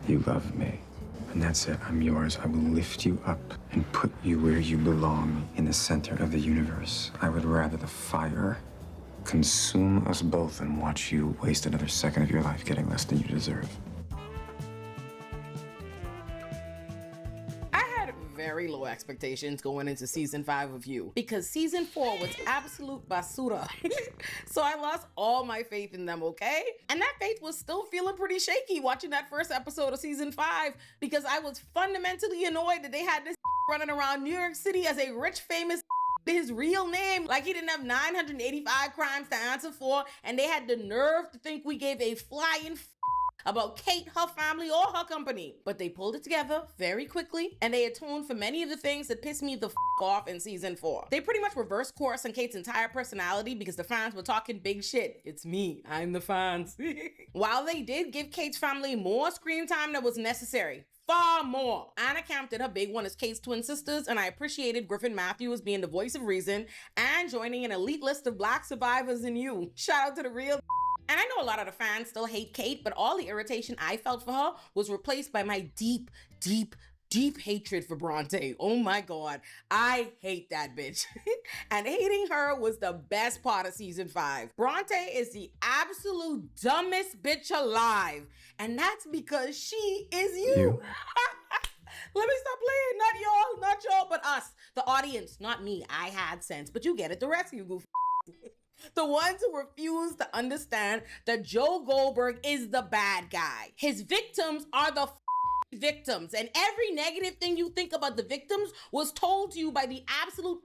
You love me. And that's it. I'm yours. I will lift you up and put you where you belong, in the center of the universe. I would rather the fire consume us both than watch you waste another second of your life getting less than you deserve. I had very low expectations going into season 5 of You because season 4 was absolute basura. So I lost all my faith in them, okay? And that faith was still feeling pretty shaky watching that first episode of season 5 because I was fundamentally annoyed that they had this running around New York City as a rich, famous his real name, like he didn't have 985 crimes to answer for, and they had the nerve to think we gave a flying about Kate, her family, or her company. But they pulled it together very quickly, and they atoned for many of the things that pissed me the off in season 4. They pretty much reversed course on Kate's entire personality because the fans were talking big shit. It's me, I'm the fans. While they did give Kate's family more screen time than was necessary, far more. Anna Camp did her big one as Kate's twin sisters, and I appreciated Griffin Matthews being the voice of reason and joining an elite list of Black survivors in You. Shout out to the real. And I know a lot of the fans still hate Kate, but all the irritation I felt for her was replaced by my deep, deep, deep hatred for Bronte. Oh my God, I hate that bitch. And hating her was the best part of season 5. Bronte is the absolute dumbest bitch alive. And that's because she is you. Let me stop playing. Not y'all, but us. The audience, not me. I had sense, but you get it. The rest of you goof. The ones who refuse to understand that Joe Goldberg is the bad guy. His victims are the victims, and every negative thing you think about the victims was told to you by the absolute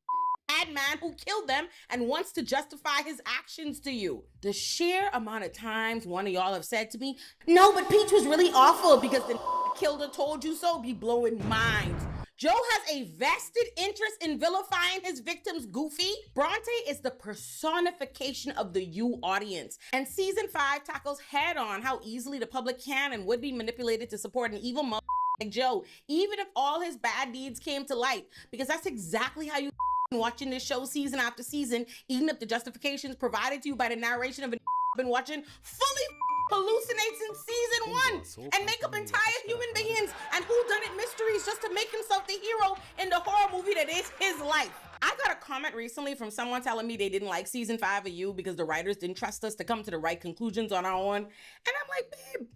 bad man who killed them and wants to justify his actions to you. The sheer amount of times one of y'all have said to me, no, but Peach was really awful because the killed her told you so, be blowing minds. Joe has a vested interest in vilifying his victims, Goofy. Bronte is the personification of the You audience. And season 5 tackles head on how easily the public can and would be manipulated to support an evil mother like Joe, even if all his bad deeds came to light. Because that's exactly how you watching this show season after season, even if the justifications provided to you by the narration of been watching fully hallucinates in season 1 and make up entire human beings and whodunit mysteries just to make himself the hero in the horror movie that is his life. I got a comment recently from someone telling me they didn't like season 5 of You because the writers didn't trust us to come to the right conclusions on our own. And I'm like, babe,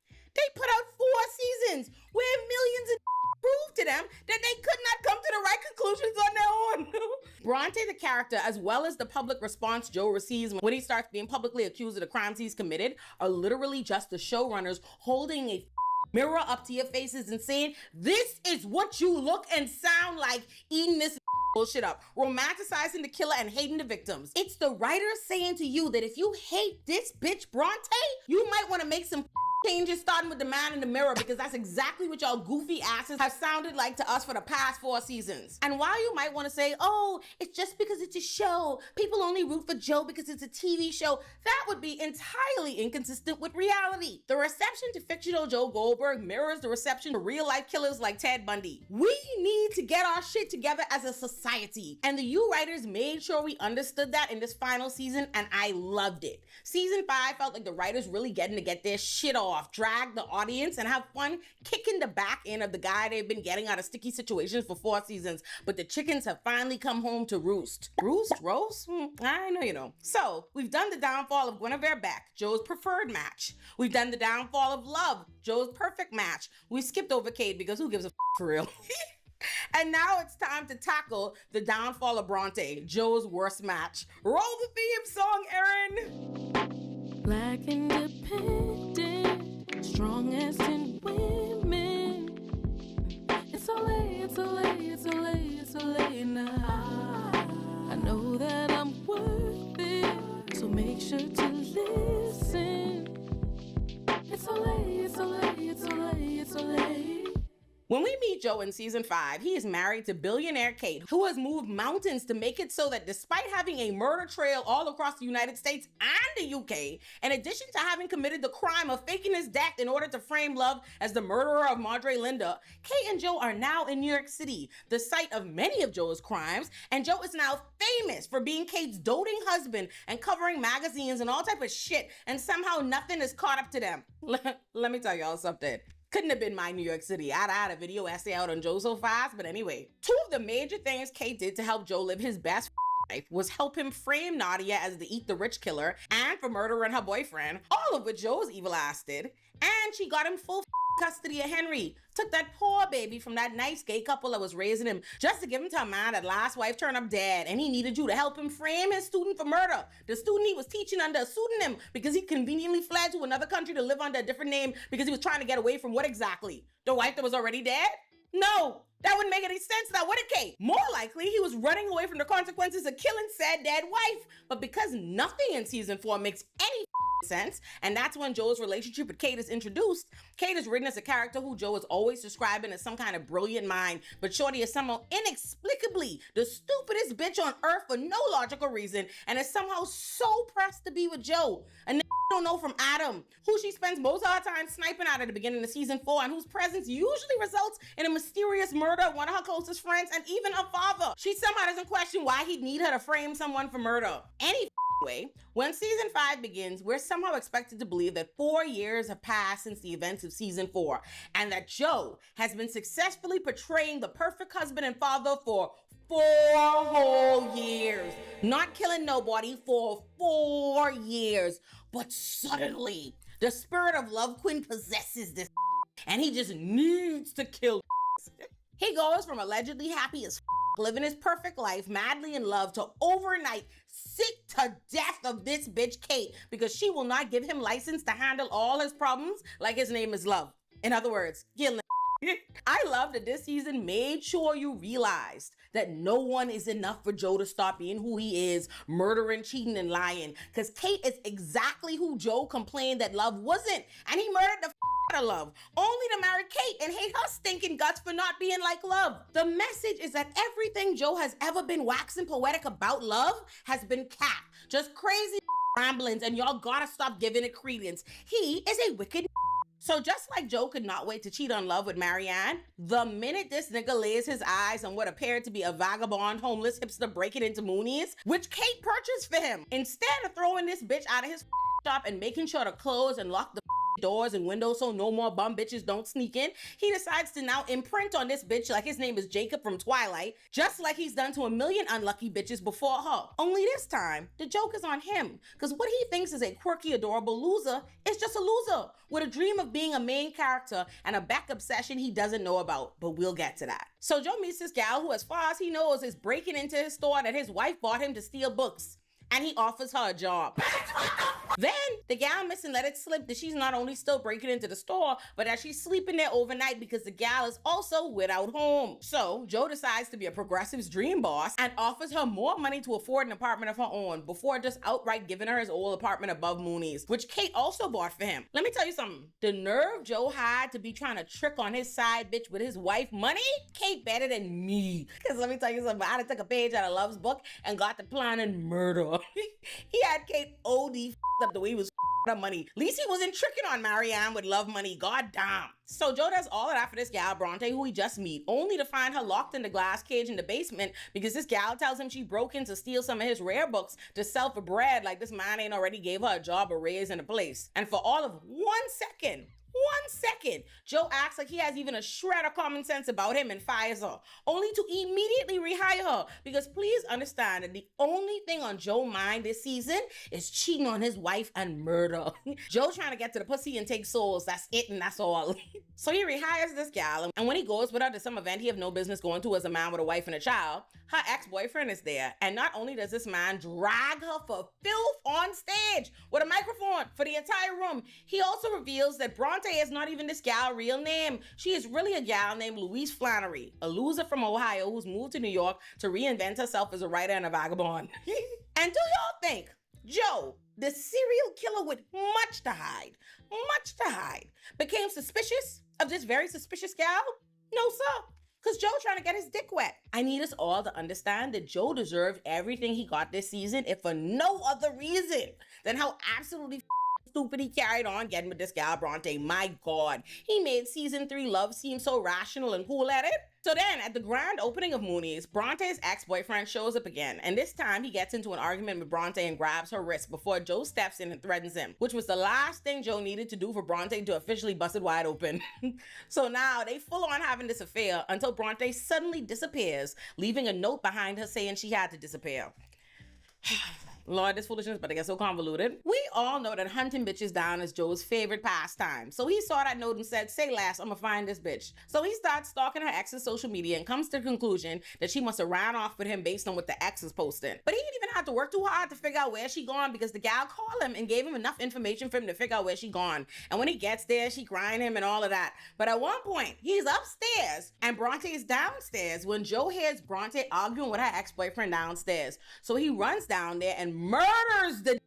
they put out 4 seasons where millions of proved to them that they could not come to the right conclusions on their own. Bronte, the character, as well as the public response Joe receives when he starts being publicly accused of the crimes he's committed, are literally just the showrunners holding a mirror up to your faces and saying, this is what you look and sound like eating this bullshit up, romanticizing the killer and hating the victims. It's the writers saying to you that if you hate this bitch Bronte, you might want to make some changes starting with the man in the mirror, because that's exactly what y'all goofy asses have sounded like to us for the past 4 seasons. And while you might want to say, oh, it's just because it's a show, people only root for Joe because it's a TV show, that would be entirely inconsistent with reality. The reception to fictional Joe Goldberg mirrors the reception to real life killers like Ted Bundy. We need to get our shit together as a society. And the You writers made sure we understood that in this final season, and I loved it. Season 5 felt like the writers really getting to get their shit off, drag the audience, and have fun kicking the back end of the guy they've been getting out of sticky situations for 4 seasons. But the chickens have finally come home to roost. Roost? Roast? I know you know. So, we've done the downfall of Guinevere Beck, Joe's preferred match. We've done the downfall of Love, Joe's perfect match. We skipped over Kate because who gives a for real? And now it's time to tackle the downfall of Bronte, Joe's worst match. Roll the theme song, Erin! Black independent, strongest in women. It's Olay, it's Olay, it's Olay, it's Olay now. I know that I'm worth it, so make sure to listen. It's Olay, it's Olay, it's Olay, it's Olay. When we meet Joe in season 5, he is married to billionaire Kate, who has moved mountains to make it so that despite having a murder trail all across the United States and the UK, in addition to having committed the crime of faking his death in order to frame Love as the murderer of Madre Linda, Kate and Joe are now in New York City, the site of many of Joe's crimes, and Joe is now famous for being Kate's doting husband and covering magazines and all type of shit, and somehow nothing is caught up to them. Let me tell y'all something. Couldn't have been my New York City. I'd had a video essay out on Joe so fast, but anyway. Two of the major things Kate did to help Joe live his best life was help him frame Nadia as the eat the rich killer and for murdering her boyfriend, all of which Joe's evil ass did. And she got him full custody of Henry. Took that poor baby from that nice gay couple that was raising him just to give him to a man that last wife turned up dead, and he needed you to help him frame his student for murder. The student he was teaching under a pseudonym because he conveniently fled to another country to live under a different name because he was trying to get away from what exactly? The wife that was already dead? No, that wouldn't make any sense now, would it, Kate? More likely, he was running away from the consequences of killing said dead wife. But because nothing in season 4 makes any sense, and that's when Joe's relationship with Kate is introduced, Kate is written as a character who Joe is always describing as some kind of brilliant mind, but Shorty is somehow inexplicably the stupidest bitch on earth for no logical reason, and is somehow so pressed to be with Joe. And don't know from Adam, who she spends most of her time sniping at the beginning of season 4, and whose presence usually results in a mysterious murder of one of her closest friends and even her father. She somehow doesn't question why he'd need her to frame someone for murder. Any way, when season 5 begins, we're somehow expected to believe that 4 years have passed since the events of season 4, and that Joe has been successfully portraying the perfect husband and father for 4 whole years. Not killing nobody for 4 years. But suddenly, the spirit of Love Quinn possesses this, and he just needs to kill. He goes from allegedly happy as living his perfect life, madly in love, to overnight sick to death of this bitch Kate because she will not give him license to handle all his problems like his name is Love. In other words, killing. I love that this season made sure you realized that no one is enough for Joe to stop being who he is, murdering, cheating, and lying. Because Kate is exactly who Joe complained that Love wasn't. And he murdered the out of Love, only to marry Kate and hate her stinking guts for not being like Love. The message is that everything Joe has ever been waxing poetic about Love has been capped. Just crazy ramblings, and y'all gotta stop giving it credence. He is a wicked. So just like Joe could not wait to cheat on Love with Marianne, the minute this nigga lays his eyes on what appeared to be a vagabond homeless hipster breaking into Mooney's, which Kate purchased for him, instead of throwing this bitch out of his shop and making sure to close and lock the doors and windows so no more bum bitches don't sneak in, he decides to now imprint on this bitch like his name is Jacob from Twilight, just like he's done to a million unlucky bitches before her. Only this time, the joke is on him, because what he thinks is a quirky, adorable loser is just a loser with a dream of being a main character and a backup session he doesn't know about, but we'll get to that. So Joe meets this gal who, as far as he knows, is breaking into his store that his wife bought him to steal books, and he offers her a job. Then the gal misses and let it slip that she's not only still breaking into the store, but that she's sleeping there overnight because the gal is also without home. So Joe decides to be a progressive's dream boss and offers her more money to afford an apartment of her own before just outright giving her his old apartment above Mooney's, which Kate also bought for him. Let me tell you something. The nerve Joe had to be trying to trick on his side bitch with his wife money, Kate better than me. Because let me tell you something. I took a page out of Love's book and got the plan and murder. He had Kate OD up the way he was her money. At least he wasn't tricking on Marianne with Love money. God damn. So Joe does all of that for this gal, Bronte, who he just meet, only to find her locked in the glass cage in the basement because this gal tells him she broke in to steal some of his rare books to sell for bread, like this man ain't already gave her a job, a raise, and a place. And for all of 1 second, Joe acts like he has even a shred of common sense about him and fires her, only to immediately rehire her. Because please understand that the only thing on Joe's mind this season is cheating on his wife and murder. Joe trying to get to the pussy and take souls. That's it and that's all. So he rehires this gal, and when he goes with her to some event he have no business going to as a man with a wife and a child, her ex-boyfriend is there. And not only does this man drag her for filth on stage with a microphone for the entire room, he also reveals that Bronte is not even this gal's real name. She is really a gal named Louise Flannery, a loser from Ohio who's moved to New York to reinvent herself as a writer and a vagabond. And do y'all think Joe, the serial killer with much to hide, became suspicious of this very suspicious gal? No, sir. Because Joe trying to get his dick wet. I need us all to understand that Joe deserved everything he got this season, if for no other reason than how absolutely stupid he carried on getting with this gal Bronte. My God, he made season 3 love seem so rational and cool at it. So then, at the grand opening of Mooney's, Bronte's ex-boyfriend shows up again, and this time he gets into an argument with Bronte and grabs her wrist before Joe steps in and threatens him, which was the last thing Joe needed to do for Bronte to officially bust it wide open. So now they full on having this affair until Bronte suddenly disappears, leaving a note behind her saying she had to disappear. Lord, this foolishness but I get so convoluted. We all know that hunting bitches down is Joe's favorite pastime. So he saw that note and said, say less, I'ma find this bitch. So he starts stalking her ex's social media and comes to the conclusion that she must have ran off with him based on what the ex is posting. But he didn't even have to work too hard to figure out where she gone because the gal called him and gave him enough information for him to figure out where she gone. And when he gets there, she crying him and all of that. But at one point, he's upstairs and Bronte is downstairs when Joe hears Bronte arguing with her ex-boyfriend downstairs. So he runs down there and murders the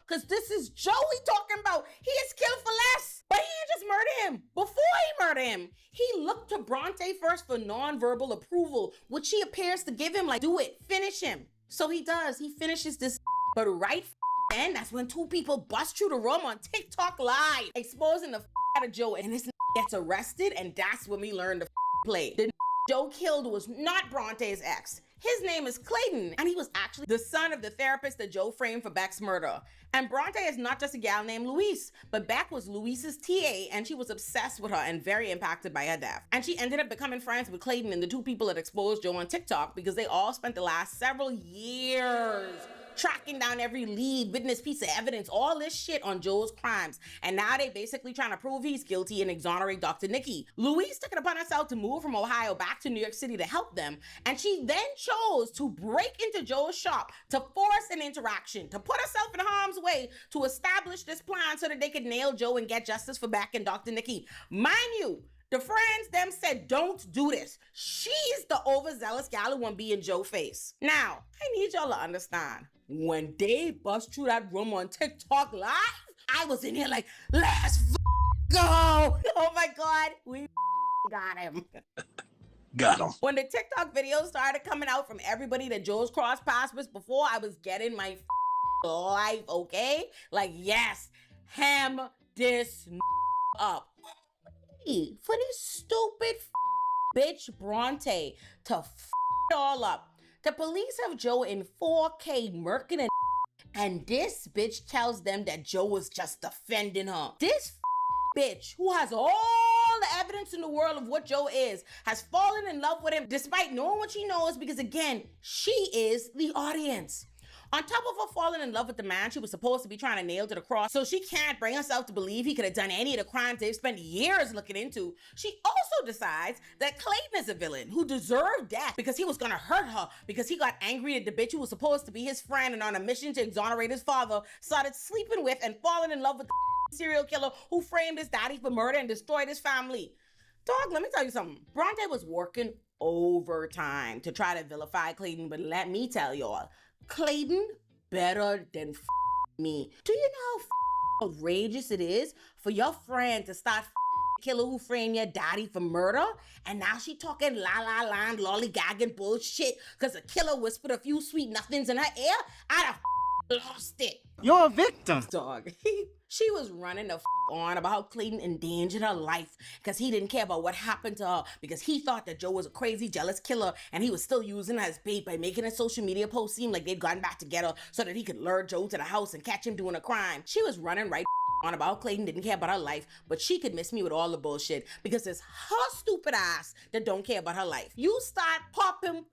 because this is Joe we talking about. He is killed for less. But he didn't just murder him. Before he murdered him, he looked to Bronte first for non-verbal approval, which she appears to give him like, do it, finish him. So he does. He finishes this, but right then, that's when two people bust through the room on TikTok Live, exposing the out of Joe, and this gets arrested, and that's when we learn the play. The Joe killed was not Bronte's ex. His name is Clayton, and he was actually the son of the therapist that Joe framed for Beck's murder. And Bronte is not just a gal named Louise, but Beck was Louise's TA, and she was obsessed with her and very impacted by her death. And she ended up becoming friends with Clayton and the two people that exposed Joe on TikTok because they all spent the last several years tracking down every lead, witness, piece of evidence, all this shit on Joe's crimes. And now they basically trying to prove he's guilty and exonerate Dr. Nikki. Louise took it upon herself to move from Ohio back to New York City to help them. And she then chose to break into Joe's shop to force an interaction, to put herself in harm's way, to establish this plan so that they could nail Joe and get justice for Beck and Dr. Nikki. Mind you, the friends them said, don't do this. She's the overzealous gal who won't be in Joe's face. Now, I need y'all to understand. When they bust through that room on TikTok Live, I was in here like, let's go. Oh my God, we got him. Got him. When the TikTok videos started coming out from everybody that Joe's crossed paths with before, I was getting my life, okay? Like, yes, ham this up. For this stupid bitch Bronte to it all up. The police have Joe in 4K murking and this bitch tells them that Joe was just defending her. This bitch, who has all the evidence in the world of what Joe is, has fallen in love with him despite knowing what she knows because, again, she is the audience. On top of her falling in love with the man she was supposed to be trying to nail to the cross, so she can't bring herself to believe he could have done any of the crimes they've spent years looking into, she also decides that Clayton is a villain who deserved death because he was gonna hurt her because he got angry at the bitch who was supposed to be his friend and on a mission to exonerate his father, started sleeping with and falling in love with the serial killer who framed his daddy for murder and destroyed his family. Dog, let me tell you something. Bronte was working overtime to try to vilify Clayton, but let me tell y'all, Clayton better than me. Do you know how outrageous it is for your friend to start killer who framed your daddy for murder? And now she talking la-la-land, lollygagging bullshit because the killer whispered a few sweet nothings in her ear? I'd have lost it. You're a victim. Dog. She was running the on about how Clayton endangered her life because he didn't care about what happened to her because he thought that Joe was a crazy, jealous killer and he was still using her as bait by making a social media post seem like they'd gotten back together so that he could lure Joe to the house and catch him doing a crime. She was running right on about how Clayton didn't care about her life, but she could miss me with all the bullshit because it's her stupid ass that don't care about her life. You start popping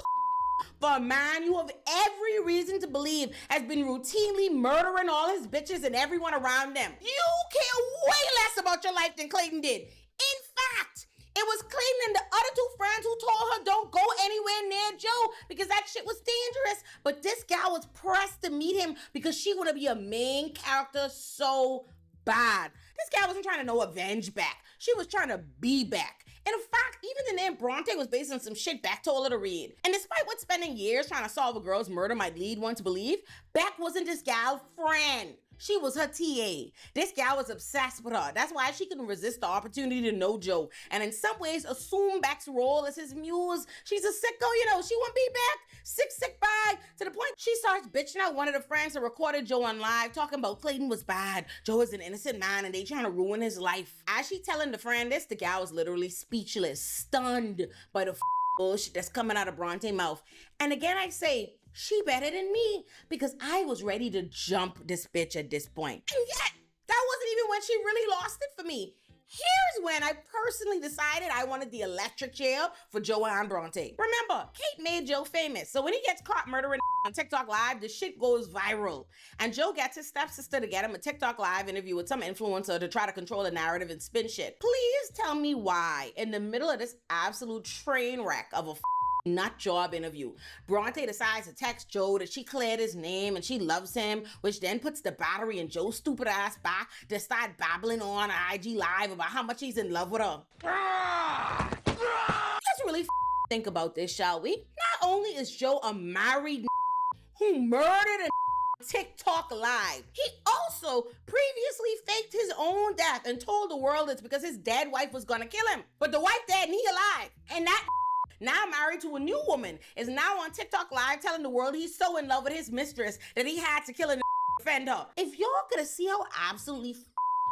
for a man you have every reason to believe has been routinely murdering all his bitches and everyone around them. You care way less about your life than Clayton did. In fact, it was Clayton and the other two friends who told her don't go anywhere near Joe because that shit was dangerous. But this gal was pressed to meet him because she wanted to be a main character so bad. This gal wasn't trying to know avenge back. She was trying to be back. And in fact, even the name Bronte was based on some shit Beck told her to read. And despite what spending years trying to solve a girl's murder might lead one to believe, Beck wasn't this gal's friend. She was her TA. This gal was obsessed with her. That's why she couldn't resist the opportunity to know Joe, and in some ways assume Beck's role as his muse. She's a sicko, you know. She won't be back. Sick bye. To the point she starts bitching out one of the friends that recorded Joe on live, talking about Clayton was bad. Joe is an innocent man, and they trying to ruin his life. As she telling the friend this, the gal was literally speechless, stunned by the bullshit that's coming out of Bronte's mouth. And again, I say, she better than me, because I was ready to jump this bitch at this point. And yet, that wasn't even when she really lost it for me. Here's when I personally decided I wanted the electric chair for Joe and Bronte. Remember, Kate made Joe famous, so when he gets caught murdering on TikTok Live, the shit goes viral. And Joe gets his stepsister to get him a TikTok Live interview with some influencer to try to control the narrative and spin shit. Please tell me why, in the middle of this absolute train wreck of a nut job interview, Bronte decides to text Joe that she cleared his name and she loves him, which then puts the battery in Joe's stupid ass back to start babbling on IG Live about how much he's in love with her. Let's really think about this, shall we? Not only is Joe a married who murdered a TikTok Live, he also previously faked his own death and told the world it's because his dead wife was gonna kill him. But the wife dead and he alive. And that now married to a new woman, is now on TikTok Live telling the world he's so in love with his mistress that he had to kill and defend her. If y'all could see how absolutely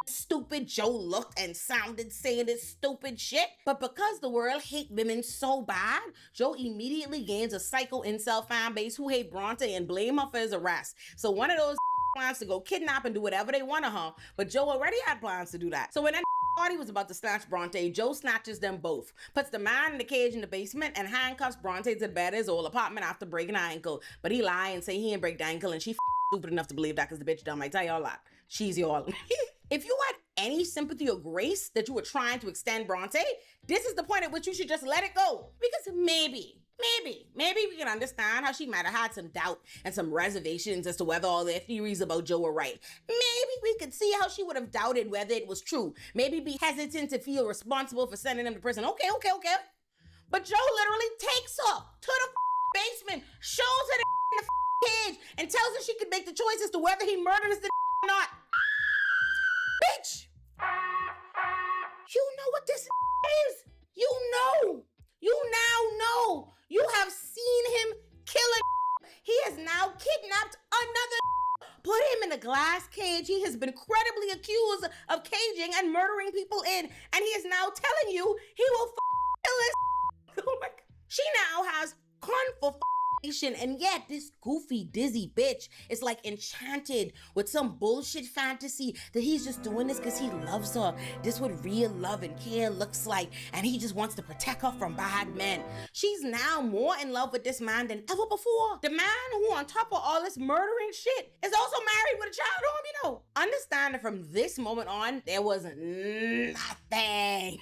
stupid Joe looked and sounded saying this stupid shit, but because the world hate women so bad, Joe immediately gains a psycho incel fan base who hate Bronte and blame her for his arrest. So one of those plans to go kidnap and do whatever they want to her, but Joe already had plans to do that. So when that party was about to snatch Bronte, Joe snatches them both, puts the man in the cage in the basement, and handcuffs Bronte to the bed of his old apartment after breaking her ankle. But he lie and say he didn't break the ankle, and she stupid enough to believe that because the bitch dumb. I tell y'all a lot. She's y'all. If you had any sympathy or grace that you were trying to extend Bronte, this is the point at which you should just let it go. Because maybe we can understand how she might have had some doubt and some reservations as to whether all their theories about Joe were right. Maybe we could see how she would have doubted whether it was true. Maybe be hesitant to feel responsible for sending him to prison. Okay. But Joe literally takes her to the basement, shows her the cage, and tells her she could make the choice as to whether he murdered us or not. Bitch! You know what this is? You now know. You have seen him kill a. He has now kidnapped another, put him in a glass cage he has been credibly accused of caging and murdering people in, and he is now telling you he will kill his. Oh my God. She now has confirmation, and yet this goofy, dizzy bitch is like enchanted with some bullshit fantasy that he's just doing this because he loves her. This what real love and care looks like, and he just wants to protect her from bad men. She's now more in love with this man than ever before. The man who, on top of all this murdering shit, is also married with a child home, you know. Understand that from this moment on, there was nothing.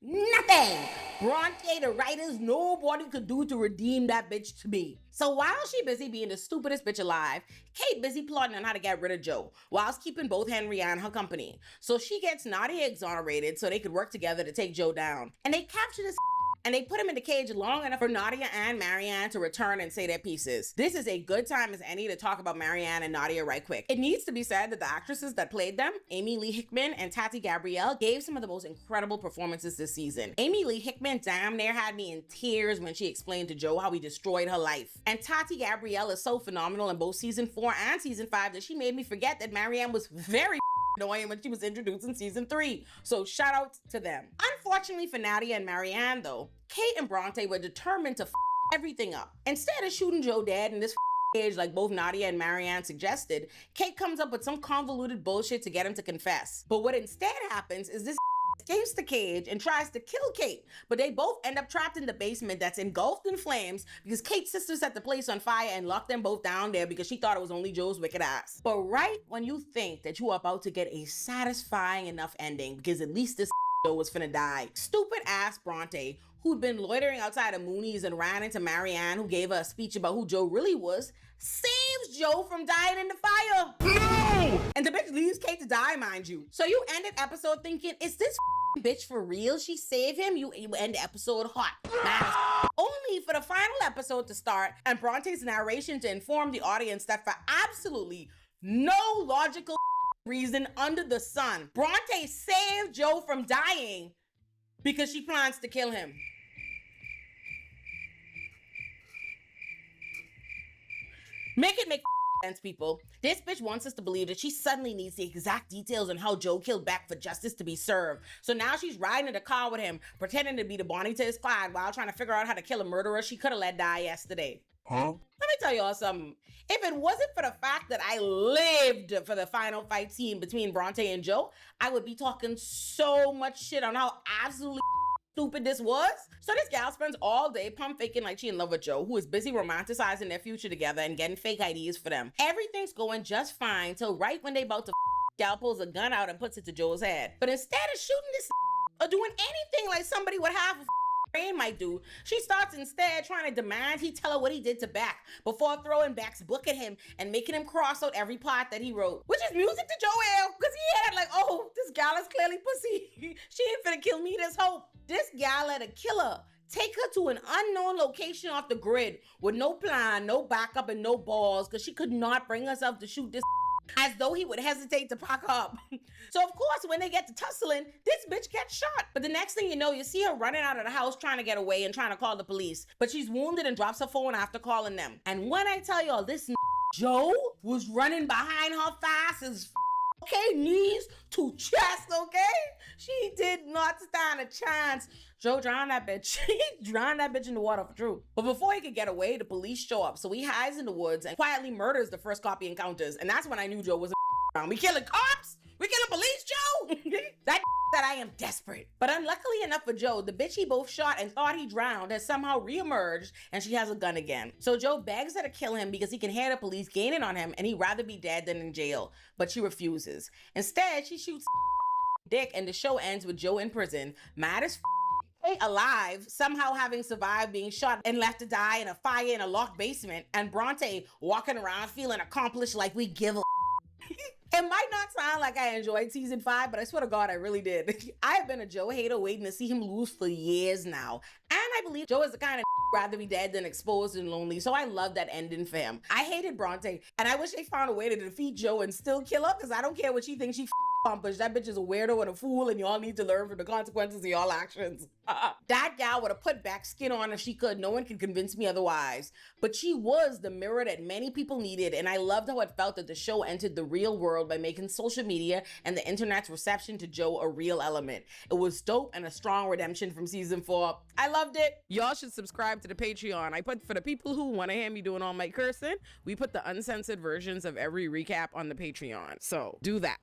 Nothing. Bronte, the writers, nobody could do to redeem that bitch to me. So while she busy being the stupidest bitch alive, Kate busy plotting on how to get rid of Joe, whilst keeping both Henry and her company. So she gets Nadia exonerated so they could work together to take Joe down. And they capture this and they put him in the cage long enough for Nadia and Marianne to return and say their pieces. This is a good time as any to talk about Marianne and Nadia right quick. It needs to be said that the actresses that played them, Amy Lee Hickman and Tati Gabrielle, gave some of the most incredible performances this season. Amy Lee Hickman damn near had me in tears when she explained to Joe how he destroyed her life. And Tati Gabrielle is so phenomenal in both season 4 and season 5 that she made me forget that Marianne was very annoying when she was introduced in season 3. So shout out to them. Unfortunately for Nadia and Marianne though, Kate and Bronte were determined to everything up. Instead of shooting Joe dead in this cage like both Nadia and Marianne suggested, Kate comes up with some convoluted bullshit to get him to confess. But what instead happens is this escapes the cage and tries to kill Kate, but they both end up trapped in the basement that's engulfed in flames because Kate's sister set the place on fire and locked them both down there because she thought it was only Joe's wicked ass. But right when you think that you are about to get a satisfying enough ending, because at least this Joe was finna die, stupid ass Bronte, who'd been loitering outside of Mooney's and ran into Marianne, who gave her a speech about who Joe really was, saves Joe from dying in the fire. No! And the bitch leaves Kate to die, mind you. So you ended episode thinking, is this bitch for real? She saved him? You end the episode hot. Only for the final episode to start and Bronte's narration to inform the audience that for absolutely No logical reason under the sun. Bronte saved Joe from dying because she plans to kill him. Make it make sense, people. This bitch wants us to believe that she suddenly needs the exact details on how Joe killed Beck for justice to be served. So now she's riding in the car with him, pretending to be the Bonnie to his Clyde while trying to figure out how to kill a murderer she could have let die yesterday. Huh? Let me tell y'all something. If it wasn't for the fact that I lived for the final fight scene between Bronte and Joe, I would be talking so much shit on how absolutely stupid this was. So this gal spends all day pump faking like she in love with Joe, who is busy romanticizing their future together and getting fake IDs for them. Everything's going just fine till right when they about to gal pulls a gun out and puts it to Joe's head. But instead of shooting this or doing anything like somebody with half a brain might do, she starts instead trying to demand he tell her what he did to Beck before throwing Beck's book at him and making him cross out every part that he wrote, which is music to Joel, because he had like, oh, this gal is clearly pussy. She ain't finna kill me, this hope. This gal let a killer take her to an unknown location off the grid with no plan, no backup, and no balls, because she could not bring herself to shoot this as though he would hesitate to pack up. So of course, when they get to tussling, this bitch gets shot. But the next thing you know, you see her running out of the house trying to get away and trying to call the police. But she's wounded and drops her phone after calling them. And when I tell y'all, this Joe was running behind her fast as okay, knees to chest, okay? She did not stand a chance. Joe drowned that bitch. He drowned that bitch in the water for true. But before he could get away, the police show up. So he hides in the woods and quietly murders the first cop he encounters. And that's when I knew Joe was a We killing cops? We killing police, Joe? that I am desperate. But unluckily enough for Joe, the bitch he both shot and thought he drowned has somehow reemerged and she has a gun again. So Joe begs her to kill him because he can hear the police gaining on him and he'd rather be dead than in jail. But she refuses. Instead, she shoots Dick and the show ends with Joe in prison, mad as alive, somehow having survived being shot and left to die in a fire in a locked basement, and Bronte walking around feeling accomplished like we give a It might not sound like I enjoyed season 5, but I swear to God, I really did. I have been a Joe hater waiting to see him lose for years now. And I believe Joe is the kind of rather be dead than exposed and lonely, so I love that ending for him. I hated Bronte, and I wish they found a way to defeat Joe and still kill her, because I don't care what she thinks she accomplished. That bitch is a weirdo and a fool, and y'all need to learn from the consequences of y'all actions. That gal would have put back skin on if she could. No one can convince me otherwise. But she was the mirror that many people needed, and I loved how it felt that the show entered the real world by making social media and the internet's reception to Joe a real element. It was dope and a strong redemption from season 4. I loved it. Y'all should subscribe to the Patreon. I put, for the people who want to hear me doing all my cursing, we put the uncensored versions of every recap on the Patreon. So do that.